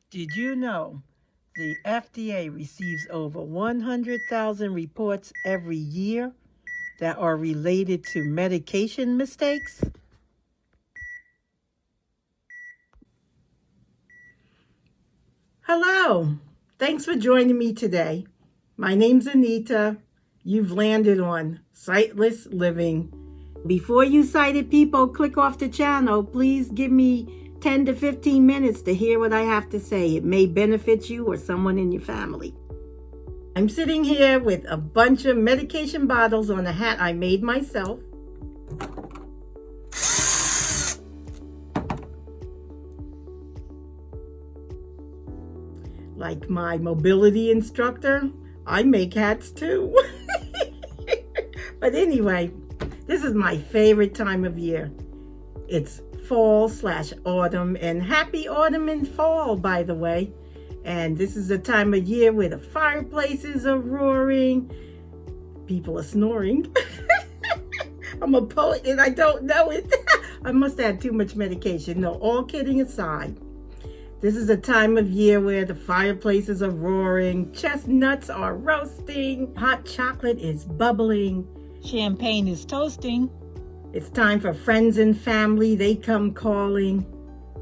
Did you know the FDA receives over 100,000 reports every year that are related to medication mistakes? Hello, thanks for joining me today. My name's Anita. You've landed on Sightless Living. Before you sighted people click off the channel, please give me 10 to 15 minutes to hear what I have to say. It may benefit you or someone in your family. I'm sitting here with a bunch of medication bottles on a hat I made myself. Like my mobility instructor, I make hats too. But anyway, this is my favorite time of year. It's fall/autumn, and happy autumn and fall, by the way. And this is the time of year where the fireplaces are roaring, people are snoring. I'm a poet and I don't know it. I must have had too much medication. No, all kidding aside. This is a time of year where the fireplaces are roaring, chestnuts are roasting, hot chocolate is bubbling, champagne is toasting. It's time for friends and family. They come calling,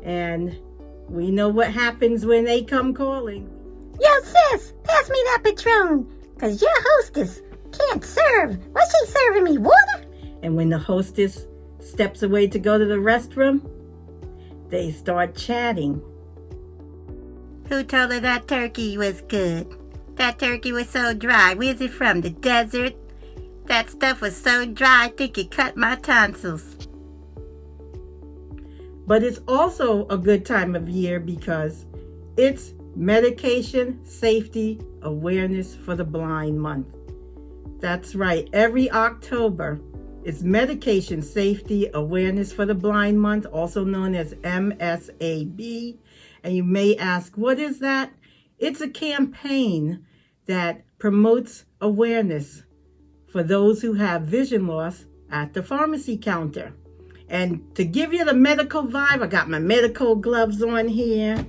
and we know what happens when they come calling. Yo, sis, pass me that Patron, because your hostess can't serve. What's she serving me, water? And when the hostess steps away to go to the restroom, they start chatting. Who told her that turkey was good? That turkey was so dry. Where's it from? The desert? That stuff was so dry, I think it cut my tonsils. But it's also a good time of year because it's Medication Safety Awareness for the Blind Month. That's right, every October is Medication Safety Awareness for the Blind Month, also known as MSAB. And you may ask, what is that? It's a campaign that promotes awareness for those who have vision loss at the pharmacy counter. And to give you the medical vibe, I got my medical gloves on here,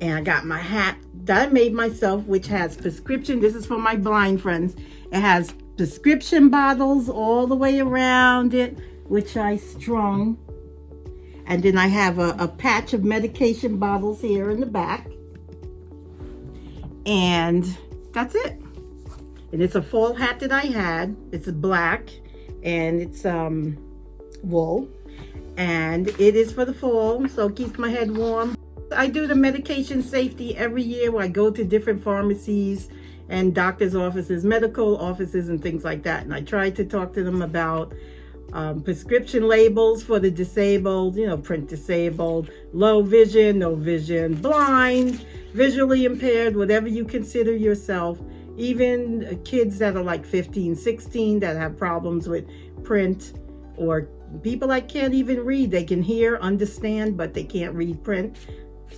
and I got my hat that I made myself, which has prescription. This is for my blind friends. It has prescription bottles all the way around it, which I strung. And then I have a patch of medication bottles here in the back. And that's it. And it's a fall hat that I had. It's black and it's wool. And it is for the fall, so it keeps my head warm. I do the medication safety every year where I go to different pharmacies and doctor's offices, medical offices and things like that. And I try to talk to them about prescription labels for the disabled, print disabled, low vision, no vision, blind, visually impaired, whatever you consider yourself, even kids that are like 15, 16 that have problems with print, or people that can't even read. They can hear, understand, but they can't read print.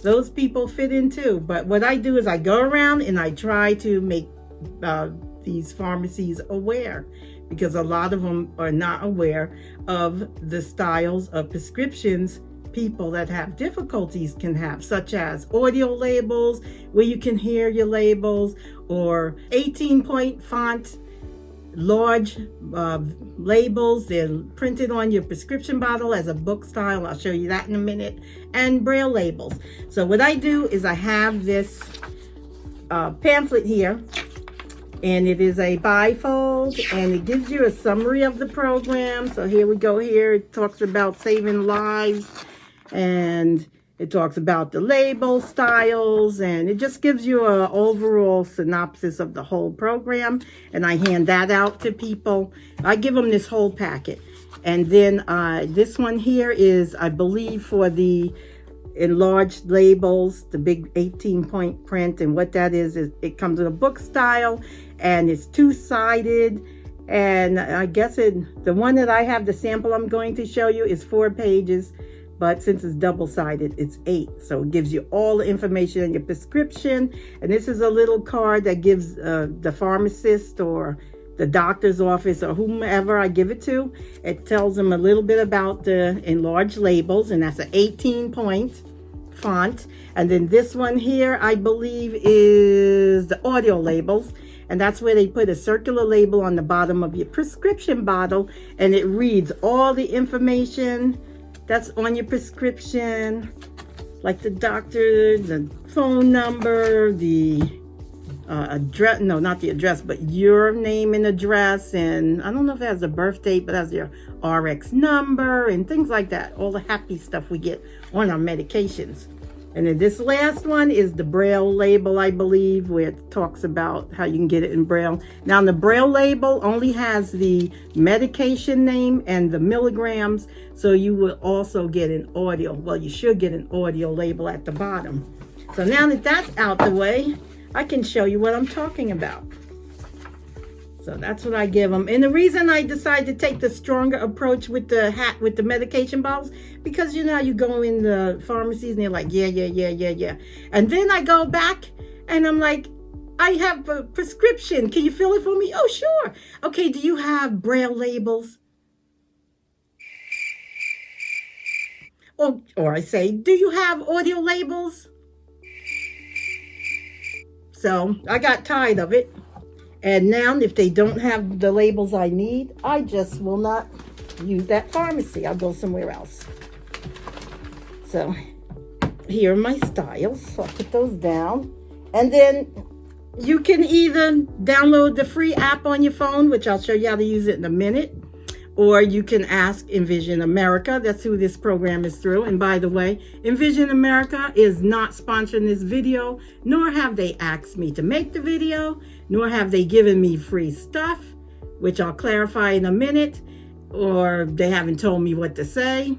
Those people fit in too. But what I do is I go around and I try to make these pharmacies aware, because a lot of them are not aware of the styles of prescriptions people that have difficulties can have, such as audio labels where you can hear your labels, or 18-point font large labels. They're printed on your prescription bottle as a book style. I'll show you that in a minute. And braille labels. So what I do is I have this pamphlet here, and it is a bifold, and it gives you a summary of the program. So here we go. Here it talks about saving lives, and it talks about the label styles, and it just gives you an overall synopsis of the whole program. And I hand that out to people. I give them this whole packet. And then this one here is, I believe, for the enlarged labels, the big 18-point print. And what that is it comes in a book style, and it's two-sided. And I guess the one that I have, the sample I'm going to show you, is 4 pages. But since it's double-sided, it's 8. So it gives you all the information on your prescription. And this is a little card that gives the pharmacist or the doctor's office or whomever I give it to. It tells them a little bit about the enlarged labels, and that's an 18-point font. And then this one here, I believe, is the audio labels. And that's where they put a circular label on the bottom of your prescription bottle, and it reads all the information that's on your prescription, like the doctor, the phone number, the address, no, not the address, but your name and address, and I don't know if it has a birth date, but it has your RX number and things like that, all the happy stuff we get on our medications. And then this last one is the Braille label, I believe, where it talks about how you can get it in Braille. Now, the Braille label only has the medication name and the milligrams, so you will also get an audio. Well, you should get an audio label at the bottom. So now that that's out the way, I can show you what I'm talking about. So that's what I give them. And the reason I decided to take the stronger approach with the medication bottles, because you know, you go in the pharmacies and they're like, yeah. And then I go back and I'm like, I have a prescription. Can you fill it for me? Oh, sure. Okay, do you have Braille labels? Or I say, do you have audio labels? So I got tired of it. And now if they don't have the labels I need, I just will not use that pharmacy. I'll go somewhere else. So here are my styles. So I'll put those down. And then you can either download the free app on your phone, which I'll show you how to use it in a minute. Or you can ask Envision America. That's who this program is through. And by the way, Envision America is not sponsoring this video, nor have they asked me to make the video, nor have they given me free stuff, which I'll clarify in a minute, or they haven't told me what to say.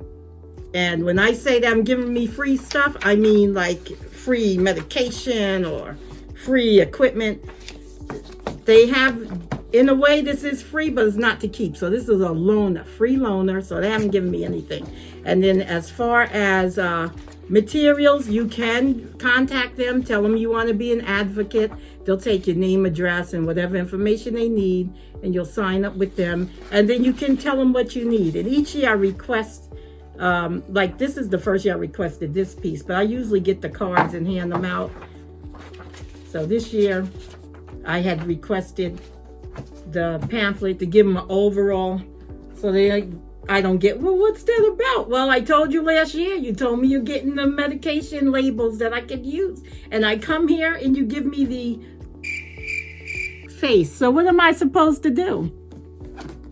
And when I say that I'm giving me free stuff, I mean like free medication or free equipment. They have... In a way, this is free, but it's not to keep. So this is a loaner, free loaner. So they haven't given me anything. And then as far as materials, you can contact them. Tell them you want to be an advocate. They'll take your name, address, and whatever information they need. And you'll sign up with them. And then you can tell them what you need. And each year I request, like this is the first year I requested this piece. But I usually get the cards and hand them out. So this year I had requested the pamphlet to give them an overall, so I don't get, well, what's that about? Well, I told you last year, you told me you're getting the medication labels that I could use, and I come here and you give me the face. So what am I supposed to do?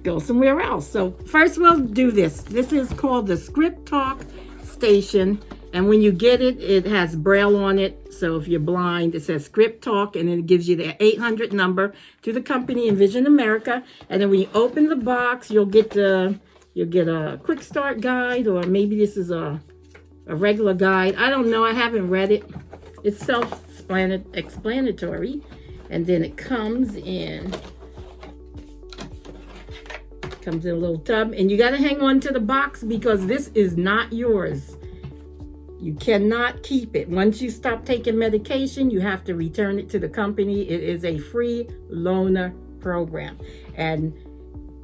Go somewhere else. So first we'll do this. This is called the ScripTalk station. And when you get it, it has Braille on it. So if you're blind, it says ScripTalk, and then it gives you the 800 number to the company Envision America. And then when you open the box, you'll get a quick start guide, or maybe this is a regular guide. I don't know. I haven't read it. It's self-explanatory. And then it comes in a little tub. And you got to hang on to the box because this is not yours. You cannot keep it. Once you stop taking medication, you have to return it to the company. It is a free loaner program. And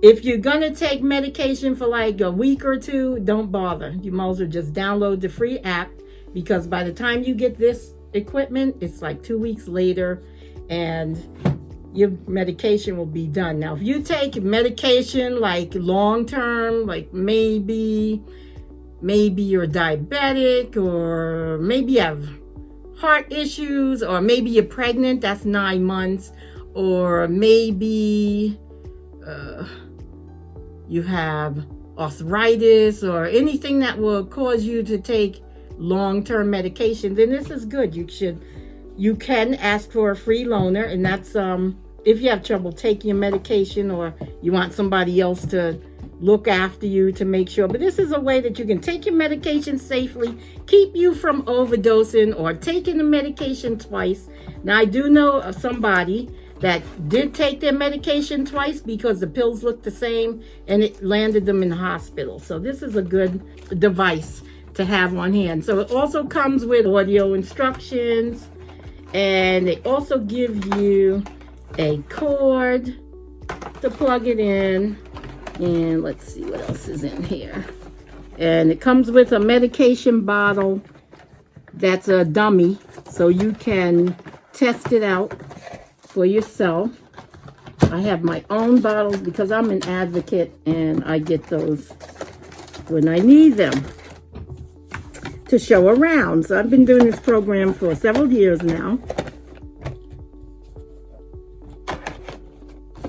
if you're going to take medication for like a week or two, don't bother. You might as well just download the free app, because by the time you get this equipment, it's like 2 weeks later and your medication will be done. Now, if you take medication like long-term, like maybe you're diabetic, or maybe you have heart issues, or maybe you're pregnant, that's 9 months, or maybe you have arthritis or anything that will cause you to take long-term medication, then this is good. You can ask for a free loaner, and that's if you have trouble taking your medication, or you want somebody else to look after you to make sure. But this is a way that you can take your medication safely, keep you from overdosing or taking the medication twice. Now, I do know of somebody that did take their medication twice because the pills looked the same and it landed them in the hospital. So this is a good device to have on hand. So it also comes with audio instructions, and they also give you a cord to plug it in. And let's see what else is in here. And it comes with a medication bottle That's a dummy, so you can test it out for yourself. I have my own bottles because I'm an advocate and I get those when I need them to show around. So I've been doing this program for several years now.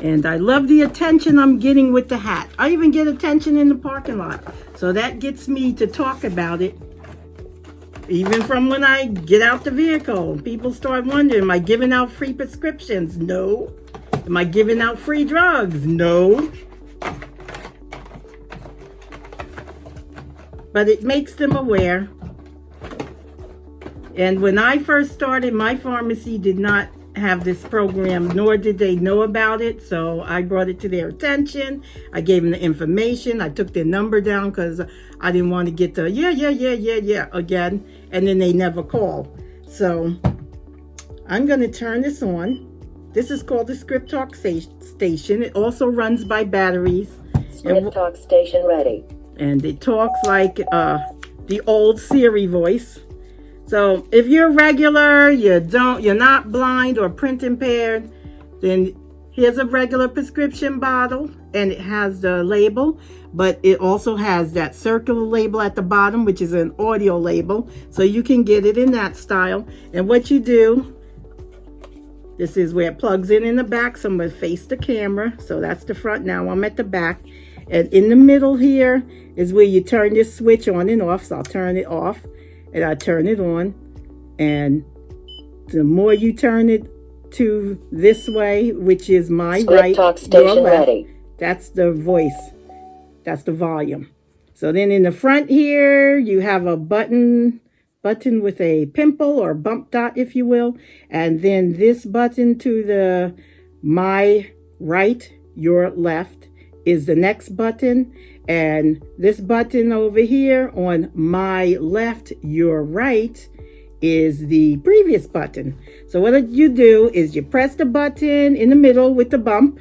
And I love the attention I'm getting with the hat. I even get attention in the parking lot. So that gets me to talk about it. Even from when I get out the vehicle, people start wondering, am I giving out free prescriptions? No. Am I giving out free drugs? No. But it makes them aware. And when I first started, my pharmacy did not have this program, nor did they know about it. So I brought it to their attention. I gave them the information. I took their number down because I didn't want to get the yeah again. And then they never call. So I'm going to turn this on. This is called the ScripTalk station. It also runs by batteries. ScripTalk station ready. And it talks like the old Siri voice. So if you're regular, you're not blind or print impaired, then here's a regular prescription bottle and it has the label, but it also has that circular label at the bottom, which is an audio label. So you can get it in that style. And what you do, this is where it plugs in the back. So I'm going to face the camera. So that's the front. Now I'm at the back. And in the middle here is where you turn this switch on and off. So I'll turn it off. And I turn it on, and the more you turn it to this way, which is my right, your left, that's the voice, that's the volume. So then in the front here, you have a button with a pimple or bump dot, if you will, and then this button to the my right, your left is the next button. And this button over here on my left, your right, is the previous button. So what you do is you press the button in the middle with the bump.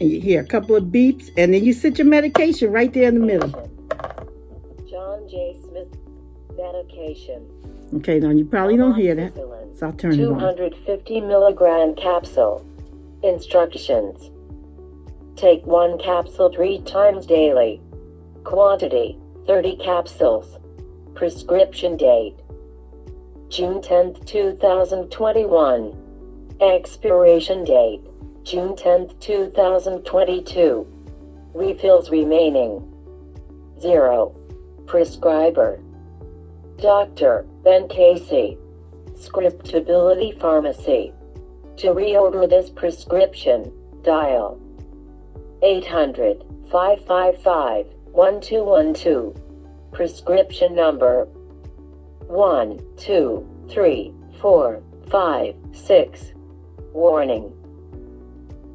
And you hear a couple of beeps. And then you sit your medication right there in the middle. John J. Smith medication. Okay, now you probably don't hear that. So I'll turn it on. 250 milligram capsule. Instructions. Take 1 capsule 3 times daily. Quantity, 30 capsules. Prescription date, June 10th, 2021. Expiration date, June 10th, 2022. Refills remaining, 0. Prescriber, Dr. Ben Casey. Scriptability Pharmacy. To reorder this prescription, dial 800-555-1212. Prescription number 1, 2, 3, 4, 5, 6. Warning.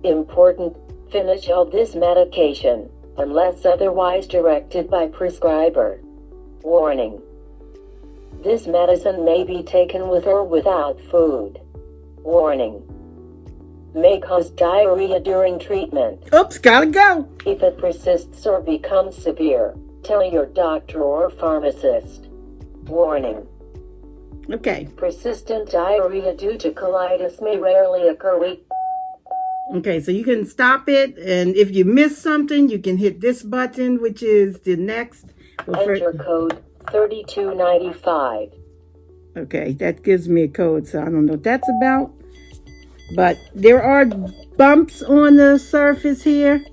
Important. Finish all this medication, unless otherwise directed by prescriber. Warning. This medicine may be taken with or without food. Warning. May cause diarrhea during treatment. Oops, gotta go. If it persists or becomes severe, tell your doctor or pharmacist. Warning. Okay. Persistent diarrhea due to colitis may rarely occur. Okay, so you can stop it, and if you miss something, you can hit this button, which is the next. Enter code 3295. Okay, that gives me a code, so I don't know what that's about. But there are bumps on the surface here.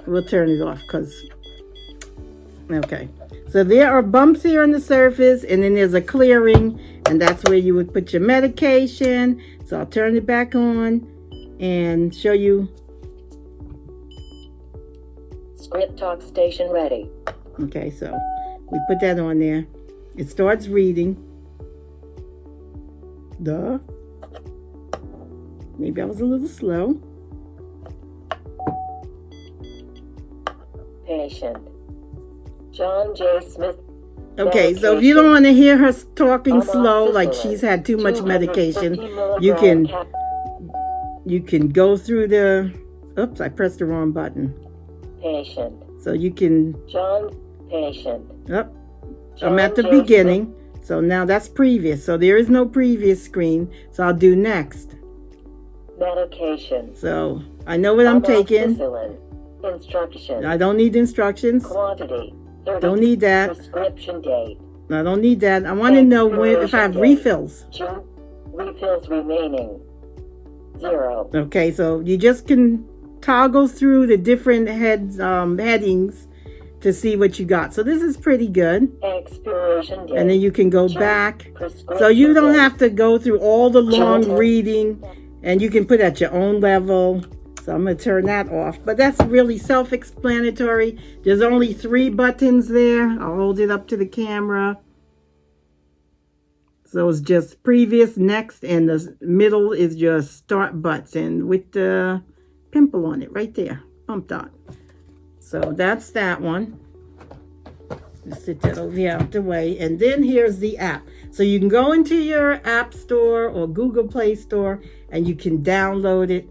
We'll turn it off because, okay. So there are bumps here on the surface, and then there's a clearing, and that's where you would put your medication. So I'll turn it back on and show you. ScripTalk station ready. Okay, so we put that on there. It starts reading. Duh. Maybe I was a little slow. Patient John J. Smith. Okay, so if you don't want to hear her talking slow, like she's had too much medication, you can go through the. Oops, I pressed the wrong button. Patient. So you can. John patient. Yep. I'm at the beginning. So now that's previous. So there is no previous screen. So I'll do next. Medication. So I know what I'm taking. Amoxicillin. Instructions. I don't need instructions. Quantity. Don't need that. Prescription date. I don't need that. I want to know if I have refills. 2. Refills remaining. 0. Okay, so you just can toggle through the different headings to see what you got. So this is pretty good. Expiration date. And then you can go back. Prescription So you don't date. have to go through all the long reading, and you can put at your own level. So I'm going to turn that off. But that's really self-explanatory. There's only 3 buttons there. I'll hold it up to the camera. So it's just previous, next, and the middle is just start button with the pimple on it right there, bump dot. So that's that one. Let's sit that over here out the way. And then here's the app. So you can go into your App Store or Google Play Store and you can download it.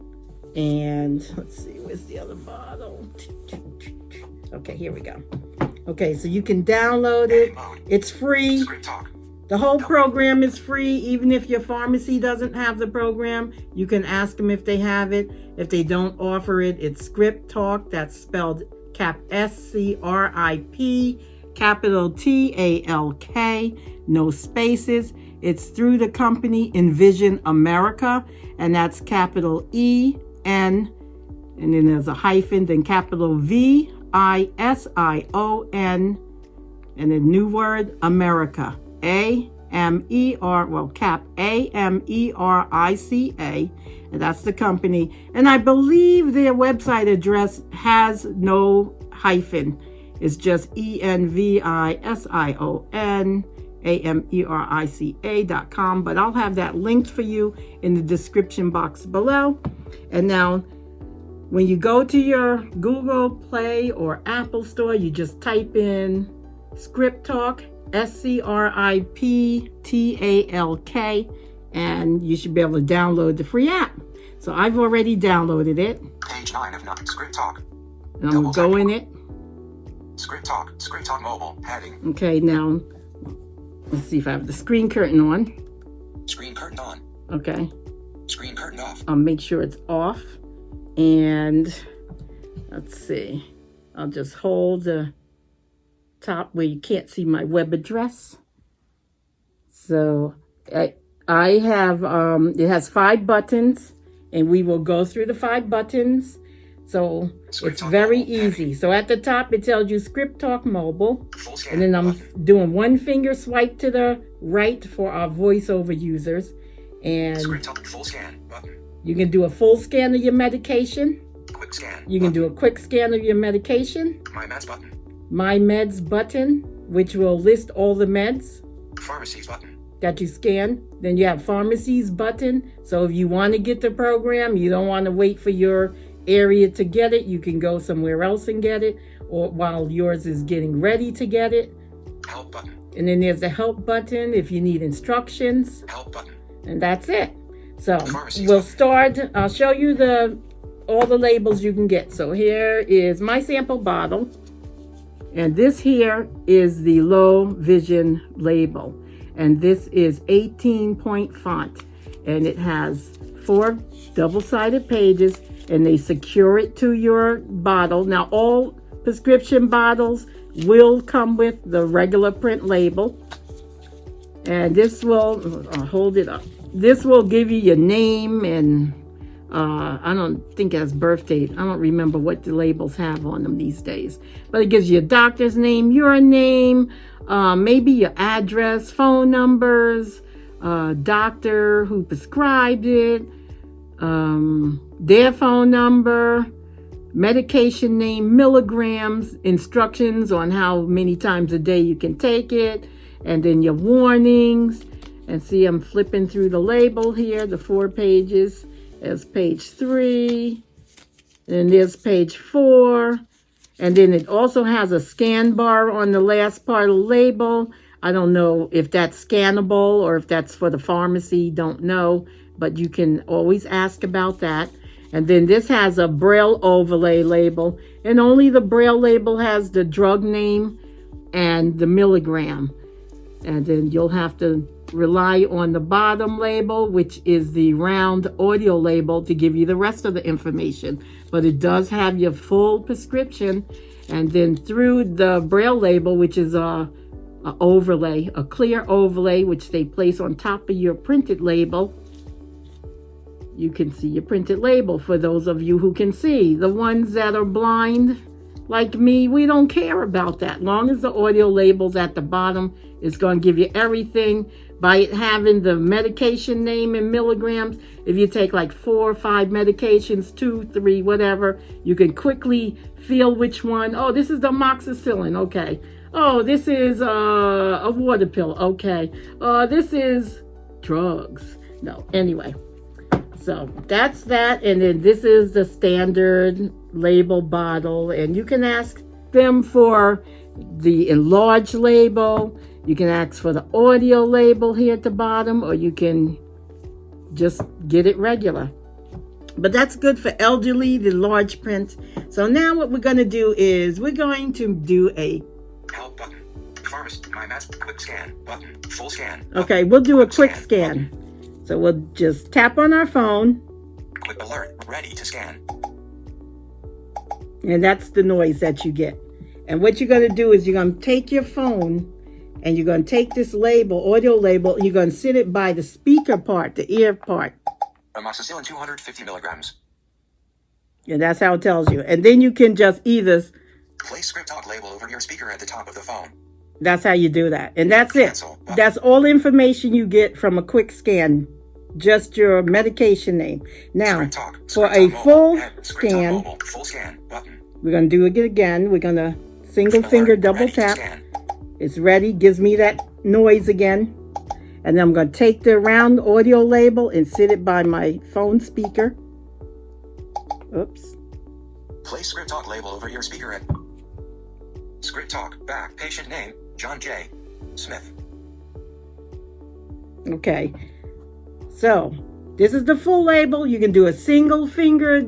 And let's see, where's the other bottle? Okay, here we go. Okay, so you can download it. It's free. The whole program is free. Even if your pharmacy doesn't have the program, you can ask them if they have it. If they don't offer it, it's ScripTalk. That's spelled SCRIP, capital TALK, no spaces. It's through the company Envision America, and that's capital EN, and then there's a hyphen, then capital VISION, and a new word, America. AMER, well, cap AMERICA, and that's the company. And I believe their website address has no hyphen. It's just ENVISION AMERICA.com, but I'll have that linked for you in the description box below. And now, when you go to your Google Play or Apple Store, you just type in ScripTalk, SCRIPTALK, and you should be able to download the free app. So I've already downloaded it. Page 9 of 9, ScripTalk. And I'm going to go in it. ScripTalk mobile, heading. Okay, now, let's see if I have the screen curtain on. Screen curtain on. Okay. Screen curtain off. I'll make sure it's off. And let's see. I'll just hold the top where you can't see my web address. So I have, it has 5 buttons, and we will go through the 5 buttons. So it's very easy. So at the top, it tells you ScripTalk Mobile. And then I'm doing 1 finger swipe to the right for our voiceover users. And ScripTalk full scan button. You can do a full scan of your medication. Quick scan. You can do a quick scan of your medication. My meds button. My meds button, which will list all the meds Pharmacies button. that you scan. Then you have pharmacies button. So if you want to get the program, you don't want to wait for your area to get it, you can go somewhere else and get it, or while yours is getting ready to get it. Help button. And then there's the help button if you need instructions. Help button. And that's it. So Pharmacies we'll button. start. I'll show you all the labels you can get. So here is my sample bottle. And this here is the low vision label. And this is 18-point font. And it has 4 double-sided pages, and they secure it to your bottle. Now, all prescription bottles will come with the regular print label. And this will, I'll hold it up. This will give you your name and I don't think it has birth date. I don't remember what the labels have on them these days. But it gives you a doctor's name, your name, maybe your address, phone numbers, doctor who prescribed it, their phone number, medication name, milligrams, instructions on how many times a day you can take it, and then your warnings. And see, I'm flipping through the label here, the 4 pages. There's page 3, and there's page 4, and then it also has a scan bar on the last part of the label. I don't know if that's scannable or if that's for the pharmacy, don't know, but you can always ask about that. And then this has a Braille overlay label, and only the Braille label has the drug name and the milligram. And then you'll have to rely on the bottom label, which is the round audio label, to give you the rest of the information. But it does have your full prescription. And then through the braille label, which is a overlay, a clear overlay, which they place on top of your printed label, you can see your printed label. For those of you who can see, the ones that are blind like me, we don't care about that. Long as the audio label's at the bottom, it's going to give you everything. By it having the medication name in milligrams, if you take like 4 or 5 medications, 2, 3, whatever, you can quickly feel which one. Oh, this is the amoxicillin. Okay. Oh, this is a water pill. Okay. This is drugs. No, anyway. So that's that. And then this is the standard label bottle. And you can ask them for the enlarged label. You can ask for the audio label here at the bottom, or you can just get it regular. But that's good for elderly, the large print. So now what we're going to do is we're going to do a Help button. Pharmacy. My mask. Quick scan button. Full scan. Button. Okay, we'll do a quick scan. So we'll just tap on our phone. Quick alert. Ready to scan. And that's the noise that you get. And what you're going to do is you're going to take your phone and you're going to take this label, audio label, and you're going to sit it by the speaker part, the ear part. Amoxicillin 250 milligrams. And that's how it tells you. And then you can just either, Place ScripTalk label over your speaker at the top of the phone. that's how you do that. And that's it. Cancel button. That's all the information you get from a quick scan. Just your medication name. Now, ScripTalk. for ScripTalk a mobile. full ScripTalk scan, mobile. Full scan button. we're going to do it again. We're going to single Alert. finger double Ready to tap. scan. It's ready. Gives me that noise again. And then I'm going to take the round audio label and sit it by my phone speaker. Oops. Place ScripTalk label over your speaker at ScripTalk. Back. Patient name. John J. Smith. Okay. So, this is the full label. You can do a single finger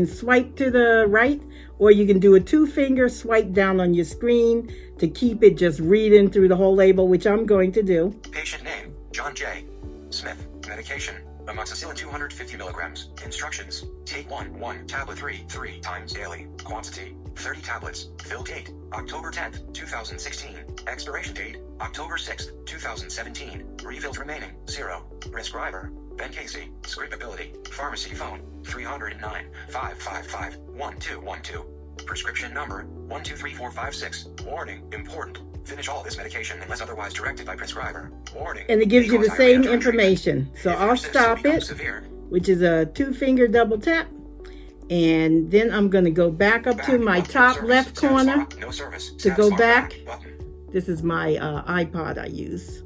swipe to the right, or you can do a 2-finger swipe down on your screen to keep it just reading through the whole label, which I'm going to do. Patient name. John J. Smith. Medication. Amoxicillin 250 milligrams. Instructions. Take 1 tablet 3 times daily. Quantity. 30 tablets. Fill date. October 10th, 2016. Expiration date. October 6th, 2017. Refills remaining. 0. Prescriber. Ben Casey. Scriptability. Pharmacy phone. 309-555-1212. Prescription number. 123456. Warning. Important. Finish all this medication unless otherwise directed by prescriber. Warning. And it gives you the Because same hypertension information. So If I'll persist, stop becomes it, severe. which is a 2-finger double tap. And then I'm going to go back up to Back my button. top Service. left Status corner. lock. No service. To Status go lock. back. Button. This is my iPod I use.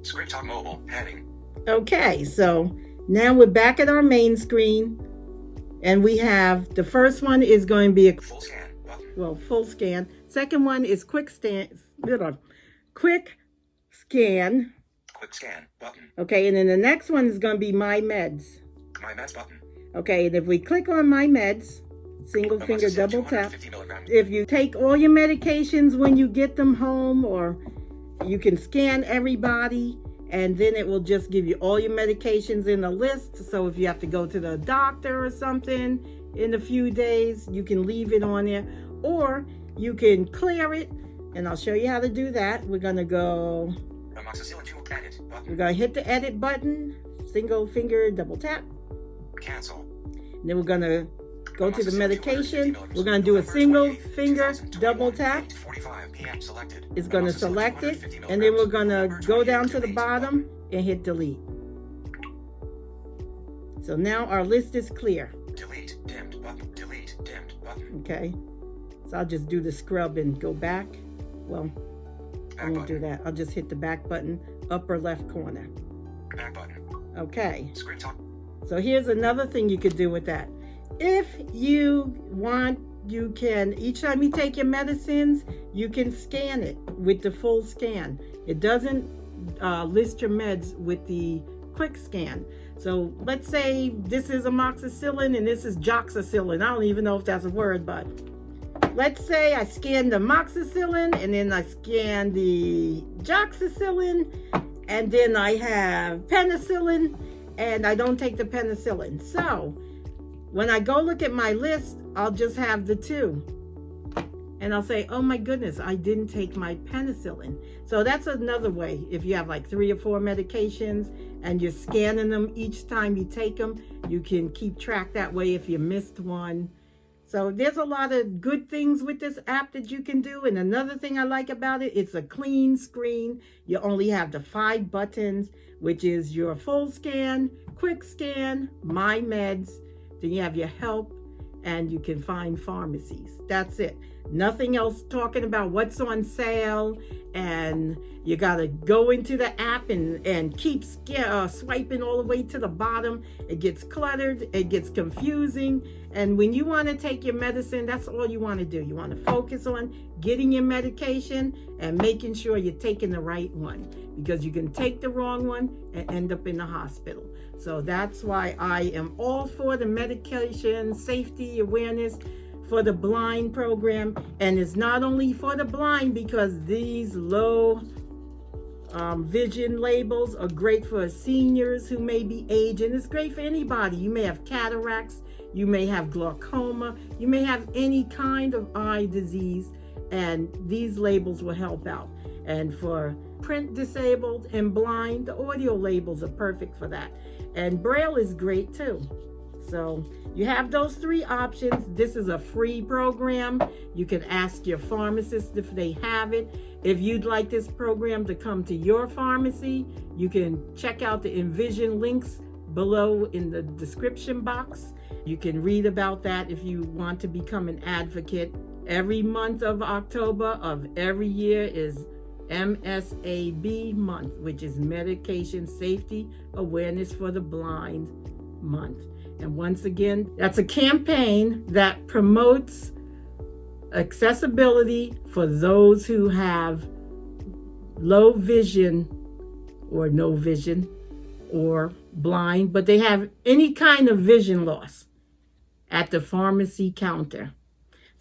ScripTalk mobile. Heading. Okay, so now we're back at our main screen. And we have, the first one is going to be a Full scan. Button. full scan. Second one is quick scan. Quick scan. Button. Okay, and then the next one is going to be my meds. My meds button. Okay, and if we click on my meds, single finger Amoxicillin double tap. 250 milligrams. If you take all your medications when you get them home, or you can scan everybody, and then it will just give you all your medications in a list. So if you have to go to the doctor or something in a few days, you can leave it on there, or you can clear it, and I'll show you how to do that. We're going to go, Amoxicillin 2 edit we're button. going to hit the edit button, single finger double tap, Cancel. and then we're going to go to the Amoxicillin 250 medication. milligrams. We're going to do a November single 28th, finger 2021, double tap. 8:45 p.m. Selected. It's going to Amoxicillin select it, 250 and then we're milligrams. going to November go down 28th, to the 28th, bottom and hit delete. So now our list is clear. Delete dimmed button. Delete dimmed button. Okay, so I'll just do the scrub and go back. Well, I Back won't do button. that. I'll just hit the back button, upper left corner. Back button. Okay, ScripTalk. so here's another thing you could do with that. If you want, you can, each time you take your medicines, you can scan it with the full scan. It doesn't list your meds with the quick scan. So let's say this is amoxicillin and this is joxicillin. I don't even know if that's a word, but let's say I scan the amoxicillin, and then I scan the doxycycline, and then I have penicillin, and I don't take the penicillin. So when I go look at my list, I'll just have the 2. And I'll say, oh my goodness, I didn't take my penicillin. So that's another way. If you have like 3 or 4 medications and you're scanning them each time you take them, you can keep track that way if you missed one. So there's a lot of good things with this app that you can do. And another thing I like about it, it's a clean screen. You only have the 5 buttons, which is your full scan, quick scan, my meds. Then you have your help, and you can find pharmacies. That's it. Nothing else talking about what's on sale, and you gotta go into the app and keep swiping all the way to the bottom. It gets cluttered, it gets confusing, and when you want to take your medicine, that's all you want to do. You want to focus on getting your medication and making sure you're taking the right one, because you can take the wrong one and end up in the hospital. So that's why I am all for the medication safety awareness for the blind program. And it's not only for the blind, because these low vision labels are great for seniors who may be aging. It's great for anybody. You may have cataracts, you may have glaucoma, you may have any kind of eye disease, and these labels will help out. And for print disabled and blind, the audio labels are perfect for that. And Braille is great too. So you have those 3 options. This is a free program. You can ask your pharmacist if they have it. If you'd like this program to come to your pharmacy, you can check out the Envision links below in the description box. You can read about that if you want to become an advocate. Every month of October of every year is MSAB month, which is Medication Safety Awareness for the Blind month. And once again, that's a campaign that promotes accessibility for those who have low vision or no vision or blind, but they have any kind of vision loss at the pharmacy counter.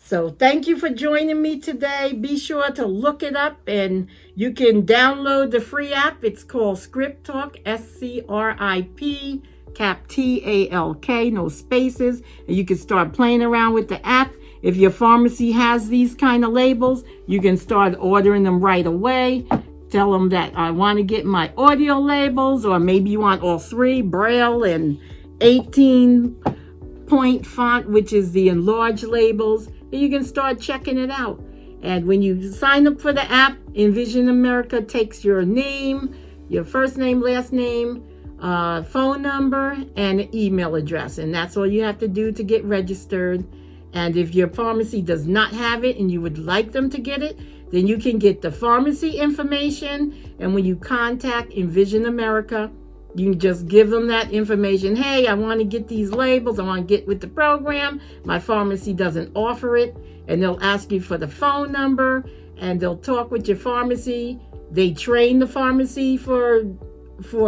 So thank you for joining me today. Be sure to look it up, and you can download the free app. It's called ScripTalk, SCRIP, cap TALK, no spaces. And you can start playing around with the app. If your pharmacy has these kind of labels, you can start ordering them right away. Tell them that I want to get my audio labels, or maybe you want all 3, Braille and 18-point font, which is the enlarged labels. And you can start checking it out. And when you sign up for the app, Envision America takes your name, your first name, last name, phone number, and an email address. And that's all you have to do to get registered. And if your pharmacy does not have it and you would like them to get it, then you can get the pharmacy information. And when you contact Envision America, you can just give them that information. Hey, I want to get these labels. I want to get with the program. My pharmacy doesn't offer it. And they'll ask you for the phone number, and they'll talk with your pharmacy. They train the pharmacy for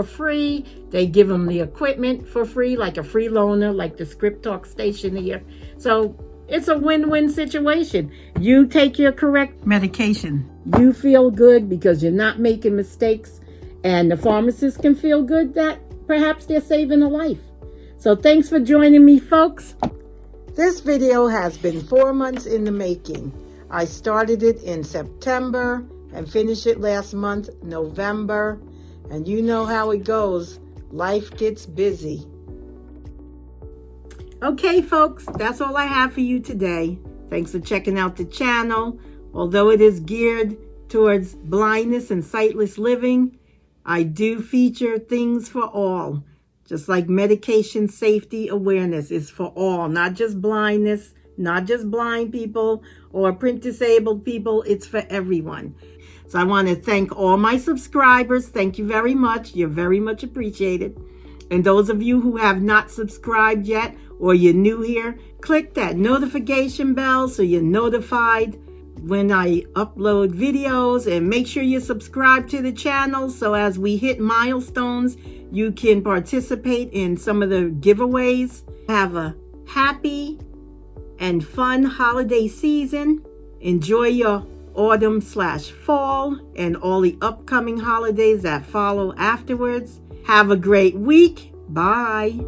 free. They give them the equipment for free, like a free loaner, like the ScripTalk station here. So it's a win-win situation. You take your correct medication. You feel good because you're not making mistakes. And the pharmacist can feel good that perhaps they're saving a life. So thanks for joining me, folks. This video has been 4 months in the making. I started it in September and finished it last month, November. And you know how it goes. Life gets busy. Okay, folks, that's all I have for you today. Thanks for checking out the channel. Although it is geared towards blindness and sightless living, I do feature things for all. Just like medication safety awareness is for all, not just blindness, not just blind people or print disabled people. It's for everyone. So I want to thank all my subscribers. Thank you very much. You're very much appreciated. And those of you who have not subscribed yet, or you're new here, click that notification bell so you're notified when I upload videos, and make sure you subscribe to the channel so as we hit milestones, you can participate in some of the giveaways. Have a happy and fun holiday season. Enjoy your autumn/fall and all the upcoming holidays that follow afterwards. Have a great week. Bye.